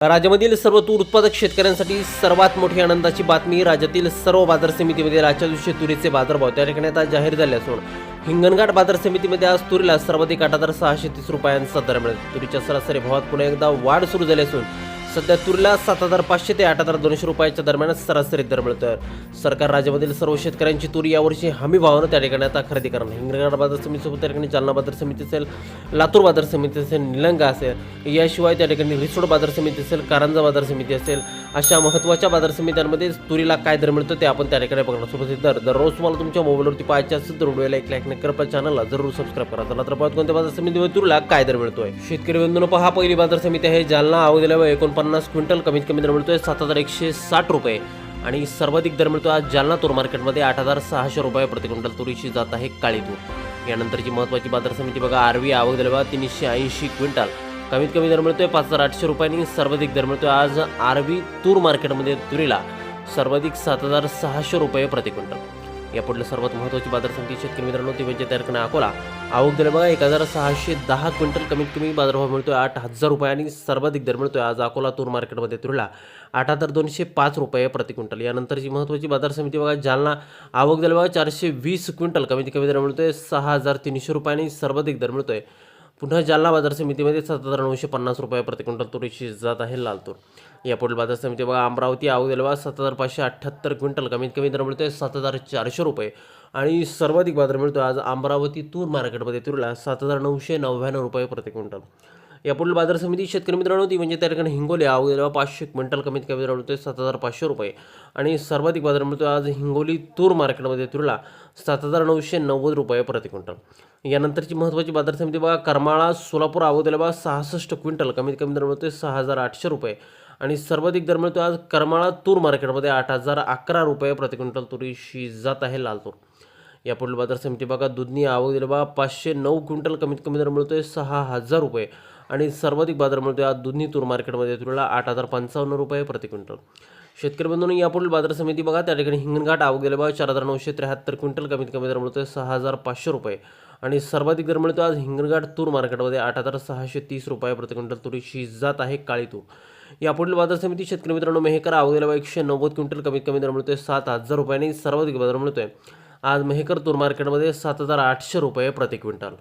राज्यामधील सर्व तूर उत्पादक शेतकऱ्यांसाठी सर्वात मोठी आनंदाची बातमी. राज्यातील सर्व बाजार समितीमध्ये आजच्या दिवशी तुरीचे बाजारभाव त्या ठिकाणी आता जाहीर झाले असून हिंगणघाट बाजार समितीमध्ये आज तुरीला सर्वाधिक 8,630 रुपयांचा दर मिळेल. तुरीच्या सरासरी भावात पुन्हा एकदा वाढ सुरू झाली असून सध्या तुरीला 7,500 ते 8,200 रुपयाच्या दरम्यान सरासरी दर मिळतोय. सरकार राज्यामधील सर्व शेतकऱ्यांची तुरी यावर्षी हमी भावानं त्या ठिकाणी आता खरेदी करणार. हिंगणघाट बाजार समितीसोबत त्या ठिकाणी जालना बाजार समिती असेल, लातूर बाजार समिती असेल, निलंगा असेल, याशिवाय त्या ठिकाणी रिसोड बाजार समिती असेल, कारंजा बाजार समिती असेल, अशा महत्त्वाच्या बाजार समित्यांमध्ये तुरीला काय दर मिळतो ते आपण त्या ठिकाणी बघणार. सोबत दररोज तुम्हाला तुमच्या मोबाईलवरती पाहायचे असेल तर व्हिडिओला एक लाईक नक्की करा, चॅनलला जरूर सबस्क्राईब करा. चला तर पाहत कोणत्या बाजार समितीमध्ये तुरीला काय दर मिळतोय. शेतकरी बंधूंनो, पहा पहिली बाजार समिती आहे जालना. अवधीला 49 क्विंटल कमीत कमी दर मिळतोय 7,160 रुपये आणि सर्वाधिक दर मिळतो आज जालना तूर मार्केटमध्ये 8,600 रुपये प्रति क्विंटल तुरीची जात आहे काळी तूर. यानंतरची महत्त्वाची बाजार समिती बघा आरवी. अवधीला 380 क्विंटल कमीत कमी दर मिळतोय 5,800 रुपयांनी. सर्वाधिक दर मिळतोय आज आरवी तूर मार्केटमध्ये तुरीला सर्वाधिक 7,600 रुपये प्रति क्विंटल. यापुढे सर्वात महत्त्वाची बाजार समिती शेतकरी मित्रांनो ती म्हणजे त्या ठिकाणी अकोला. आवक दिले बघा 1,610 क्विंटल कमीत कमी बाजारभाव मिळतोय 8,000 रुपये आणि सर्वाधिक दर मिळतोय आज अकोला तूर मार्केटमध्ये तुरीला 8,205 रुपये प्रति क्विंटल. यानंतरची महत्त्वाची बाजार समिती बघा जालना. आवक दिले बघा 420 क्विंटल कमीत कमी दर मिळतोय 6,300 रुपये आणि सर्वाधिक दर मिळतोय पुन्हा जालना बाजार समितीमध्ये 7,950 रुपये प्रति क्विंटल तुरीची जात आहे लाल तूर. यापुढील बाजार समिती बघा अमरावती. आवक दिले बघा 7,578 क्विंटल कमीत कमी दर मिळतोय 7,400 रुपये आणि सर्वाधिक बाजार मिळतो आज अमरावती तूर मार्केटमध्ये तुरीला 7,999 रुपये प्रति क्विंटल. यापुढील बाजार समिती शेतकरी मित्रांनो ती म्हणजे त्या ठिकाणी हिंगोली. आवक दिले बघा 500 क्विंटल कमीत कमी दर मिळतोय 7,500 रुपये आणि सर्वाधिक बाजार मिळतो आज हिंगोली तूर मार्केटमध्ये तुरीला 7,990 रुपये प्रति क्विंटल. यानंतरची महत्त्वाची बाजार समिती बघा करमाळा सोलापूर. आवक दिले बघा 66 क्विंटल कमीत कमी दर मिळतोय 6,800 रुपये आणि सर्वाधिक दर मिळतो आज करमाळा तूर मार्केटमध्ये 8,011 रुपये प्रति क्विंटल तुरीची जात आहे लाल तूर. यापुढील बाजार समिती बघा दुधनी. आवक दिले बघा 509 क्विंटल कमीत कमी दर मिळतोय 6,000 रुपये आणि सर्वाधिक बाजार मिळतोय आज दुधनी तूर मार्केटमध्ये तुरीला 8,055 रुपये प्रति क्विंटल. शेतकरी बंधूंनी यापुढील बाजार समिती बघा त्या ठिकाणी हिंगणघाट. आवक दिले बघा 4,973 क्विंटल कमीत कमी दर मिळतोय 6,500 रुपये आणि सर्वाधिक दर मिळतो आज हिंगणघाट तूर मार्केटमध्ये 8,630 रुपये प्रति क्विंटल तुरीची जात आहे काळी तूर. यापुढील बाजार समिती शेतकरी मित्रांनो मेहकर. आवक दिले बघा 190 क्विंटल कमीत कमी दर मिळतोय 7,000 रुपये आणि सर्वाधिक बाजार मिळतोय आज मेहकर तूर मार्केटमध्ये 7,800 रुपये प्रति क्विंटल.